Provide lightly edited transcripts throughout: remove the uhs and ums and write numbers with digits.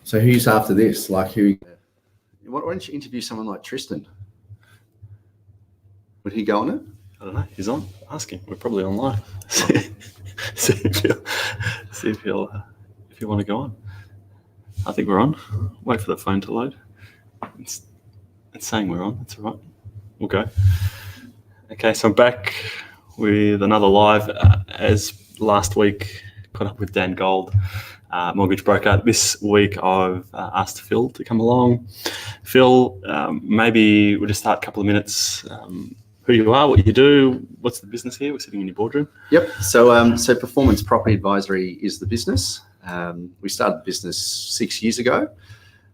So who's after this? Like who? Why don't you interview someone like Tristan? Would he go on it? I don't know. He's on. Ask him. We're probably online. see if you want to go on. I think we're on. Wait for the phone to load. It's saying we're on. That's all right. We'll go. Okay, so I'm back with another live. As last week, caught up with Dan Gold, mortgage broker. This week, I've asked Phil to come along. Phil, maybe we'll just start a couple of minutes. Who you are, what you do, what's the business here? We're sitting in your boardroom. Yep. So Performance Property Advisory is the business. We started the business 6 years ago.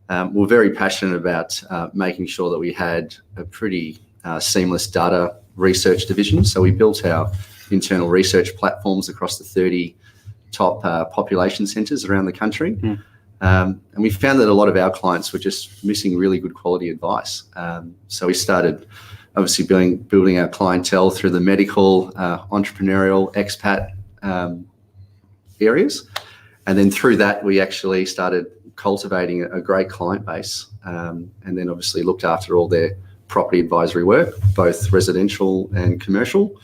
We're very passionate about making sure that we had a pretty seamless data research division. So we built our internal research platforms across the 30 top population centres around the country. And we found that a lot of our clients were just missing really good quality advice. So we started obviously building our clientele through the medical, entrepreneurial, expat areas. And then through that, we actually started cultivating a great client base, and then obviously looked after all their property advisory work, both residential and commercial.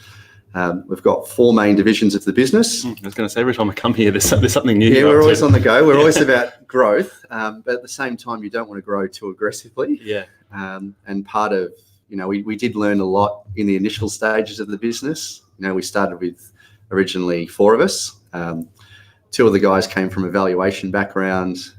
We've got 4 main divisions of the business. I was going to say, every time I come here, there's something new. Yeah, we're always on the go. We're always about growth, but at the same time, you don't want to grow too aggressively. Yeah. And part of, we did learn a lot in the initial stages of the business. We started with originally 4 of us. 2 of the guys came from a valuation background.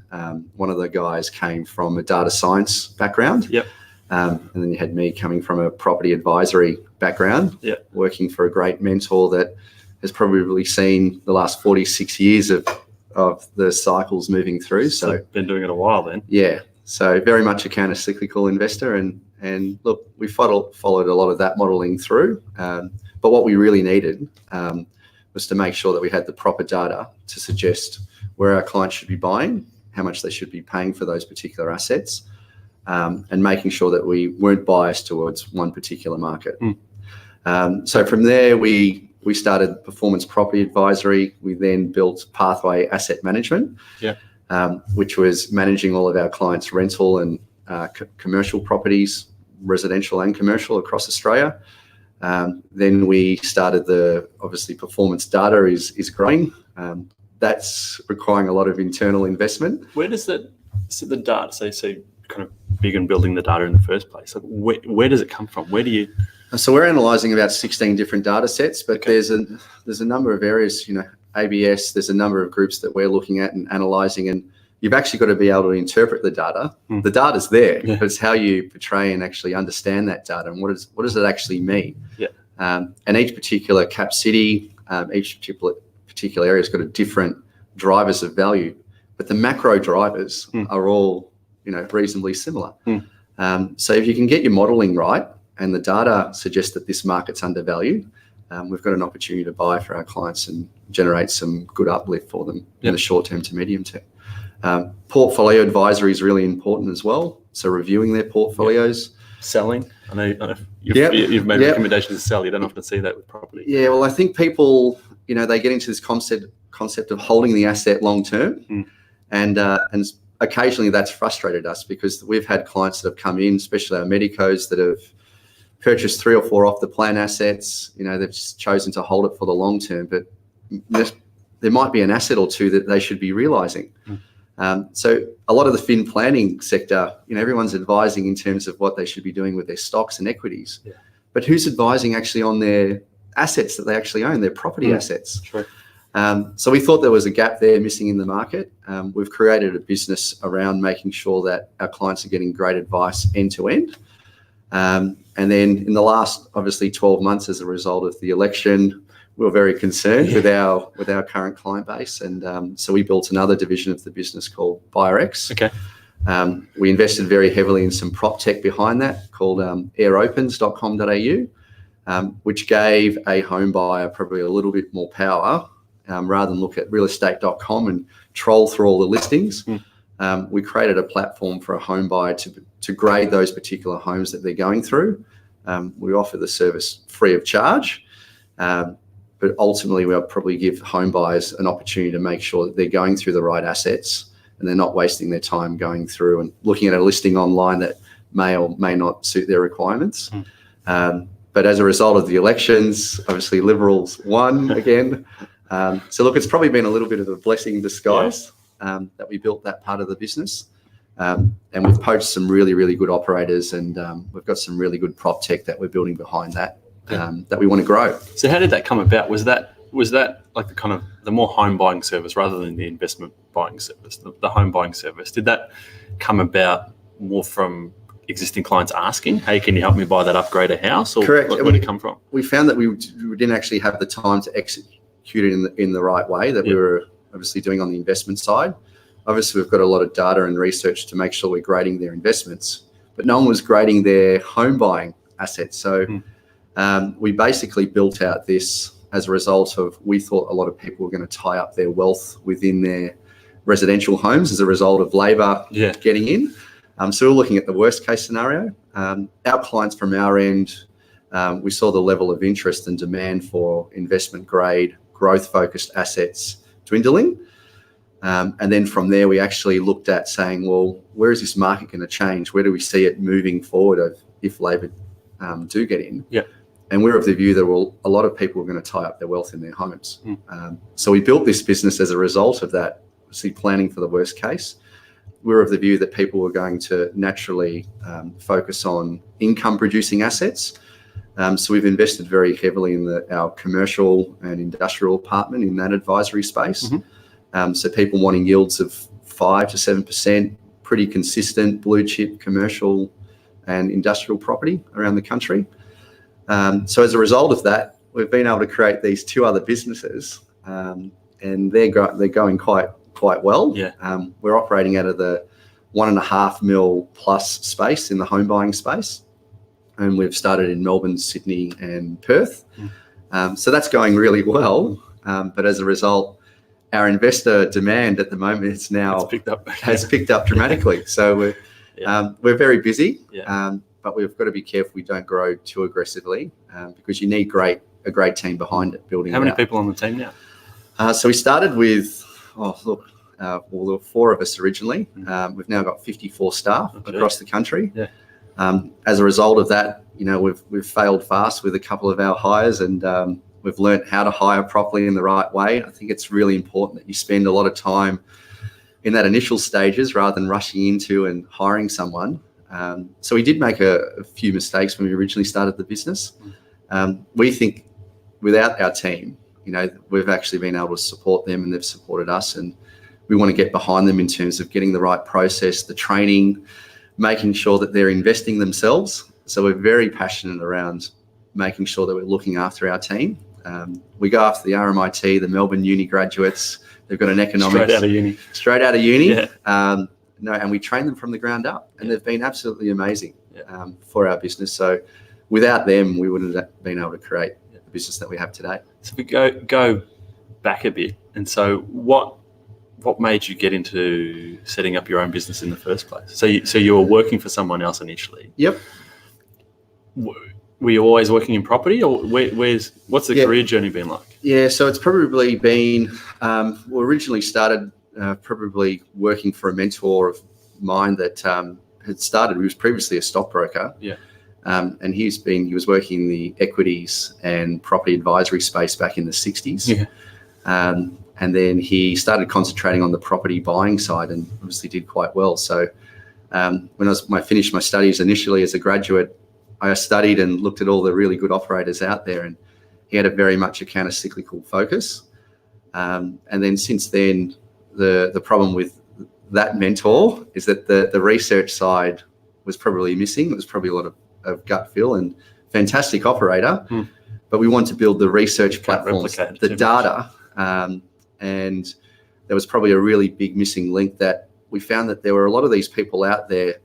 One of the guys came from a data science background. Yep. And then you had me coming from a property advisory background, working for a great mentor that has probably seen the last 46 years of the cycles moving through. So been doing it a while then. Yeah. So very much a counter-cyclical investor. And look, we followed a lot of that modelling through. But what we really needed was to make sure that we had the proper data to suggest where our clients should be buying, how much they should be paying for those particular assets, and making sure that we weren't biased towards one particular market. So from there, we started Performance Property Advisory. We then built Pathway Asset Management, which was managing all of our clients' rental and commercial properties, residential and commercial across Australia. Then we started obviously performance data is growing. That's requiring a lot of internal investment. Where does the data, so kind of big in building the data in the first place, like where does it come from? Where do you? So we're analysing about 16 different data sets, but there's a number of areas, ABS, there's a number of groups that we're looking at and analysing, and you've actually got to be able to interpret the data. The data's there, but it's how you portray and actually understand that data and what does it actually mean. And each particular cap city, each particular area has got a different drivers of value, but the macro drivers are all reasonably similar. So if you can get your modelling right and the data suggests that this market's undervalued, we've got an opportunity to buy for our clients and generate some good uplift for them in the short term to medium term. Portfolio advisory is really important as well. So reviewing their portfolios. Selling. I know you've made recommendations to sell. You don't often see that with property. Yeah, well, I think people, they get into this concept of holding the asset long term, and occasionally that's frustrated us because we've had clients that have come in, especially our medicos, that have purchased 3 or 4 off the plan assets. They've just chosen to hold it for the long term, but there might be an asset or 2 that they should be realising. So a lot of the fin planning sector, everyone's advising in terms of what they should be doing with their stocks and equities. But who's advising actually on their assets that they actually own, their property assets? True. So we thought there was a gap there missing in the market. We've created a business around making sure that our clients are getting great advice end to end. And then in the last, obviously, 12 months as a result of the election, we were very concerned with our current client base. And so we built another division of the business called BuyerX. Okay. We invested very heavily in some prop tech behind that called airopens.com.au, which gave a home buyer probably a little bit more power. Rather than look at realestate.com and troll through all the listings, we created a platform for a home buyer to grade those particular homes that they're going through. We offer the service free of charge. but ultimately we'll probably give home buyers an opportunity to make sure that they're going through the right assets and they're not wasting their time going through and looking at a listing online that may or may not suit their requirements. But as a result of the elections, obviously Liberals won again. So look, it's probably been a little bit of a blessing in disguise that we built that part of the business. And we've poached some really, really good operators, and we've got some really good prop tech that we're building behind that, that we want to grow. So how did that come about? Was that like the kind of the more home buying service rather than the investment buying service, the home buying service? Did that come about more from existing clients asking, hey, can you help me buy that upgraded house? Or Correct. Where did it come from? We found that we didn't actually have the time to execute it in the right way that we were obviously doing on the investment side. Obviously, we've got a lot of data and research to make sure we're grading their investments, but no one was grading their home buying assets. So we basically built out this as a result of, we thought a lot of people were going to tie up their wealth within their residential homes as a result of labour getting in. So we're looking at the worst case scenario. Our clients from our end, we saw the level of interest and demand for investment grade, growth focused assets dwindling. And then from there, we actually looked at saying, well, where is this market going to change? Where do we see it moving forward if Labor do get in? And we're of the view that, well, a lot of people are going to tie up their wealth in their homes. So we built this business as a result of that, obviously planning for the worst case. We're of the view that people were going to naturally focus on income producing assets. So we've invested very heavily in our commercial and industrial apartment in that advisory space. So people wanting yields of 5 to 7%, pretty consistent blue chip commercial and industrial property around the country. So as a result of that, we've been able to create these two other businesses, and they're going quite well. We're operating out of the $1.5 million plus space in the home buying space, and we've started in Melbourne, Sydney, and Perth. So that's going really well. But as a result, our investor demand at the moment has picked up dramatically. So we're very busy, but we've got to be careful we don't grow too aggressively, because you need a great team behind it building. How many people on the team now? So we started with, there were 4 of us originally. We've now got 54 staff across the country. As a result of that, we've failed fast with a couple of our hires, and we've learnt how to hire properly in the right way. I think it's really important that you spend a lot of time in that initial stages rather than rushing into and hiring someone. So we did make a few mistakes when we originally started the business. We think without our team, we've actually been able to support them, and they've supported us, and we want to get behind them in terms of getting the right process, the training, making sure that they're investing themselves. So we're very passionate around making sure that we're looking after our team. We go after the RMIT, the Melbourne Uni graduates. They've got an economics straight out of uni. And we train them from the ground up, and they've been absolutely amazing for our business. So without them, we wouldn't have been able to create the business that we have today. So we go back a bit, and so what made you get into setting up your own business in the first place? So you were working for someone else initially. Yep. Were you always working in property, or what's the career journey been like? Yeah, so it's probably been, we originally started probably working for a mentor of mine that had started. He was previously a stockbroker. And he was working in the equities and property advisory space back in the 60s. And then he started concentrating on the property buying side, and obviously did quite well. So when I finished my studies initially as a graduate, I studied and looked at all the really good operators out there, and he had very much a counter-cyclical focus. And then since then, the problem with that mentor is that the research side was probably missing. It was probably a lot of gut feel, and fantastic operator, but we want to build the research platforms, the data, and there was probably a really big missing link that we found that there were a lot of these people out there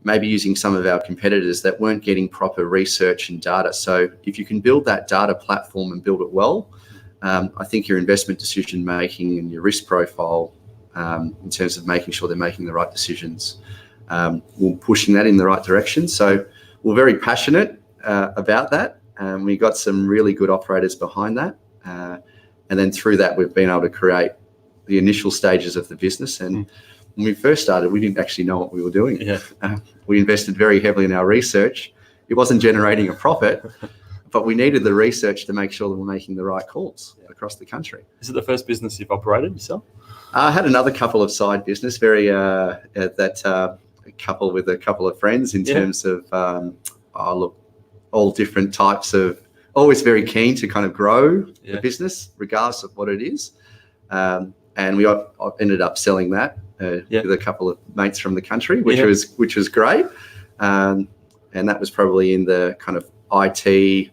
maybe using some of our competitors that weren't getting proper research and data. So if you can build that data platform and build it well, I think your investment decision making and your risk profile, in terms of making sure they're making the right decisions, we're pushing that in the right direction. So we're very passionate about that. We got some really good operators behind that. And then through that, we've been able to create the initial stages of the business. And when we first started, we didn't actually know what we were doing. Yeah. We invested very heavily in our research. It wasn't generating a profit, but we needed the research to make sure that we're making the right calls across the country. Is it the first business you've operated yourself? I had another couple of side business, couple with a couple of friends in terms of, all different types of, always very keen to kind of grow the business, regardless of what it is. And we ended up selling that with a couple of mates from the country, which was great. And that was probably in the kind of IT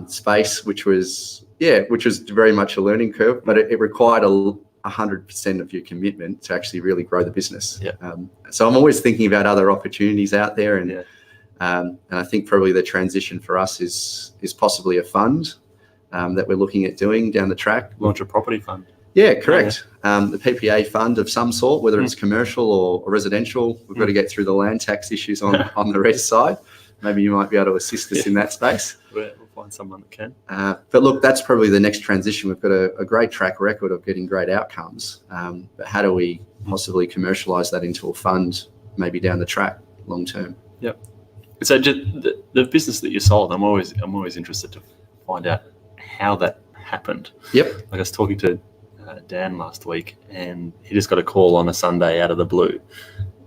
space, which was very much a learning curve, but it required 100% of your commitment to actually really grow the business. So I'm always thinking about other opportunities out there, and I think probably the transition for us is possibly a fund that we're looking at doing down the track. Launch a property fund. Yeah, correct. The PPA fund of some sort, whether it's commercial or residential. We've got to get through the land tax issues on the res side. Maybe you might be able to assist us in that space. We'll find someone that can. But look, that's probably the next transition. We've got a great track record of getting great outcomes. But how do we possibly commercialise that into a fund maybe down the track long term? Yep. So just the business that you sold, I'm always interested to find out how that happened. Yep. Like I was talking to Dan last week, and he just got a call on a Sunday out of the blue.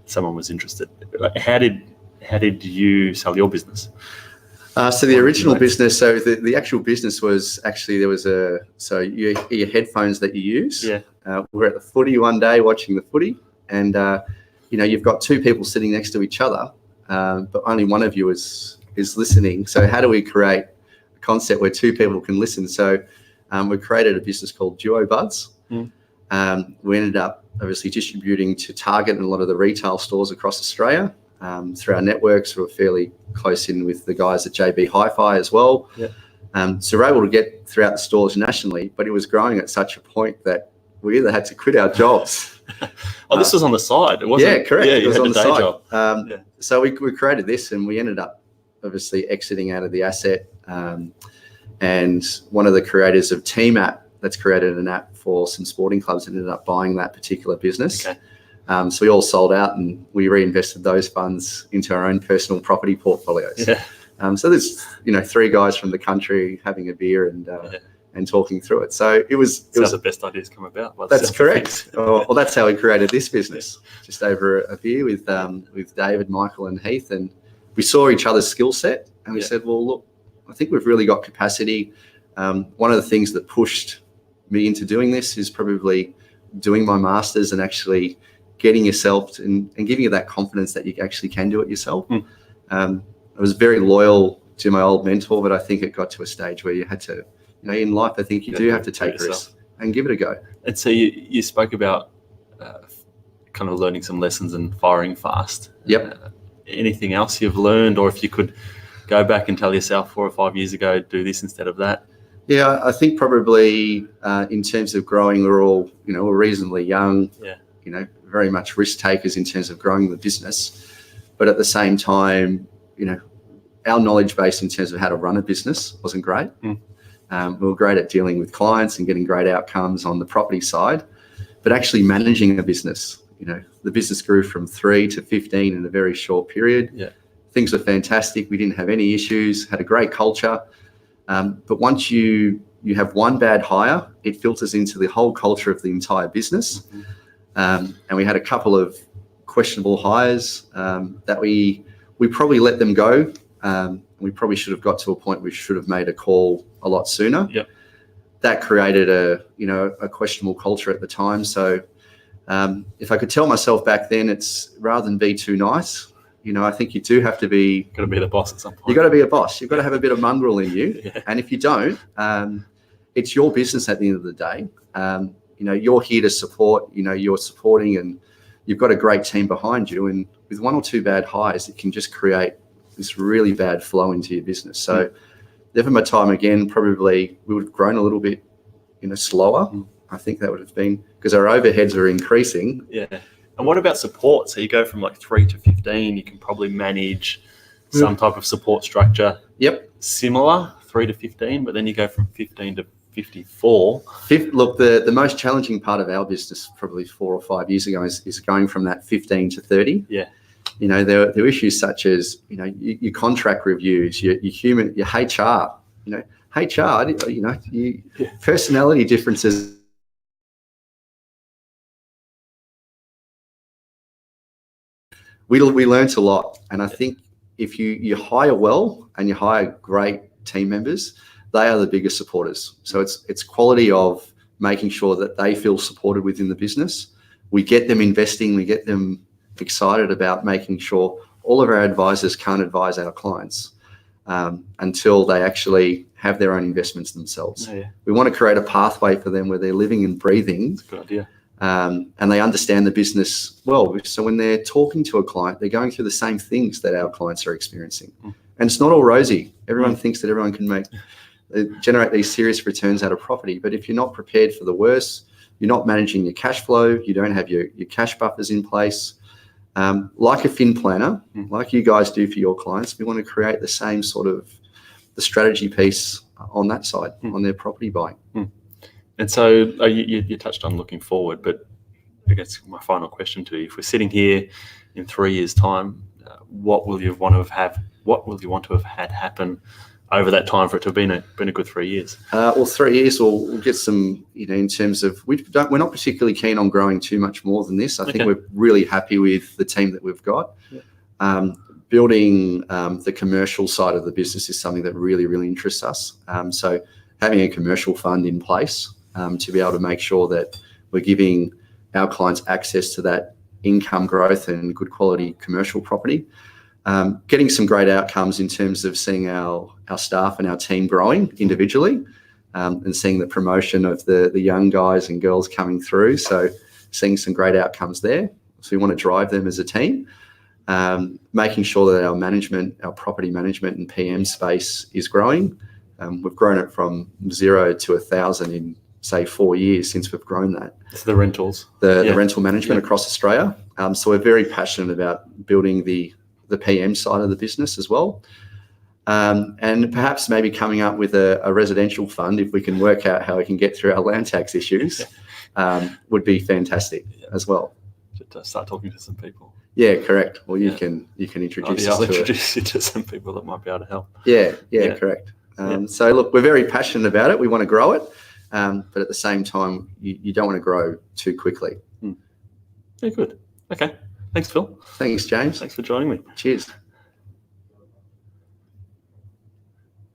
Someone was interested. Like, how did you sell your business? So the original business, so the actual business was actually, there was your headphones that you use. Yeah. We're at the footy one day watching the footy, and you've got two people sitting next to each other, but only one of you is listening. So how do we create a concept where two people can listen? So we created a business called Duo Buds. We ended up obviously distributing to Target and a lot of the retail stores across Australia. Through our networks, we're fairly close in with the guys at JB Hi-Fi as well. So we're able to get throughout the stores nationally, but it was growing at such a point that we either had to quit our jobs. This was on the side, it wasn't? Yeah, correct. Yeah, it was on the side. Job. So we created this, and we ended up obviously exiting out of the asset. And one of the creators of Team App, that's created an app for some sporting clubs, ended up buying that particular business. Okay. So we all sold out, and we reinvested those funds into our own personal property portfolios. So there's three guys from the country having a beer and talking through it. So it was the best ideas come about. That's correct. Well, that's how we created this business, just over a beer with David, Michael, and Heath, and we saw each other's skill set, and we said, well, look, I think we've really got capacity. One of the things that pushed me into doing this is probably doing my master's and actually getting yourself and giving you that confidence that you actually can do it yourself. I was very loyal to my old mentor, but I think it got to a stage where you had to, in life, I think you do have to take risks and give it a go. And so you spoke about kind of learning some lessons and firing fast. Yep. Anything else you've learned, or if you could go back and tell yourself 4 or 5 years ago, do this instead of that? Yeah, I think probably in terms of growing, we're all, we're reasonably young. Very much risk takers in terms of growing the business, but at the same time, our knowledge base in terms of how to run a business wasn't great. We were great at dealing with clients and getting great outcomes on the property side, but actually managing a business, the business grew from 3 to 15 in a very short period. Things were fantastic. We didn't have any issues, had a great culture. But once you have one bad hire, it filters into the whole culture of the entire business. And we had a couple of questionable hires that we probably let them go. We probably should have got to a point we should have made a call a lot sooner. That created a questionable culture at the time. So if I could tell myself back then, it's rather than be too nice, I think you do have to be... Got to be the boss at some point. You've got to be a boss. You've got to have a bit of mongrel in you. And if you don't, it's your business at the end of the day. You're here to support, you're supporting, and you've got a great team behind you. And with 1 or 2 bad hires, it can just create this really bad flow into your business. So never my time again, probably we would have grown a little bit, slower. I think that would have been because our overheads are increasing. And what about support? So you go from like 3 to 15, you can probably manage some type of support structure. Yep. Similar, 3 to 15, but then you go from 15 to 54. Look, the most challenging part of our business probably 4 or 5 years ago is going from that 15 to 30. Yeah. You know, there are issues such as, you know, your contract reviews, your HR, personality differences. We learnt a lot. And I think if you hire well and you hire great team members, they are the biggest supporters. So it's quality of making sure that they feel supported within the business. We get them investing, we get them excited about making sure all of our advisors can't advise our clients until they actually have their own investments themselves. Oh, yeah. We want to create a pathway for them where they're living and breathing. That's a good idea. And they understand the business well. So when they're talking to a client, they're going through the same things that our clients are experiencing. And it's not all rosy. Everyone thinks that everyone can generate these serious returns out of property. But if you're not prepared for the worst, you're not managing your cash flow, you don't have your cash buffers in place. Like a fin planner, like you guys do for your clients, we want to create the same sort of the strategy piece on that side, on their property buying. And so you touched on looking forward, but I guess my final question to you: if we're sitting here in 3 years' time, what will you want to have had happen over that time for it to have been a good 3 years? Well, 3 years, we'll get some, in terms of, we're not particularly keen on growing too much more than this. I think we're really happy with the team that we've got. Yeah. Building the commercial side of the business is something that really, really interests us. So having a commercial fund in place to be able to make sure that we're giving our clients access to that income growth and good quality commercial property. Getting some great outcomes in terms of seeing our staff and our team growing individually, and seeing the promotion of the young guys and girls coming through. So seeing some great outcomes there. So we want to drive them as a team. Making sure that our property management and PM space is growing. We've grown it from 0 to 1,000 in, say, 4 years since we've grown that. It's the rentals. The rental management across Australia. So we're very passionate about building the PM side of the business as well. And perhaps maybe coming up with a residential fund, if we can work out how we can get through our land tax issues, would be fantastic as well. Just start talking to some people. Yeah, correct. Well, you can introduce us to introduce you to some people that might be able to help. Yeah, correct. So look, we're very passionate about it. We want to grow it, but at the same time, you don't want to grow too quickly. Yeah, good. Okay. Thanks, Phil. Thanks, James. Thanks for joining me. Cheers.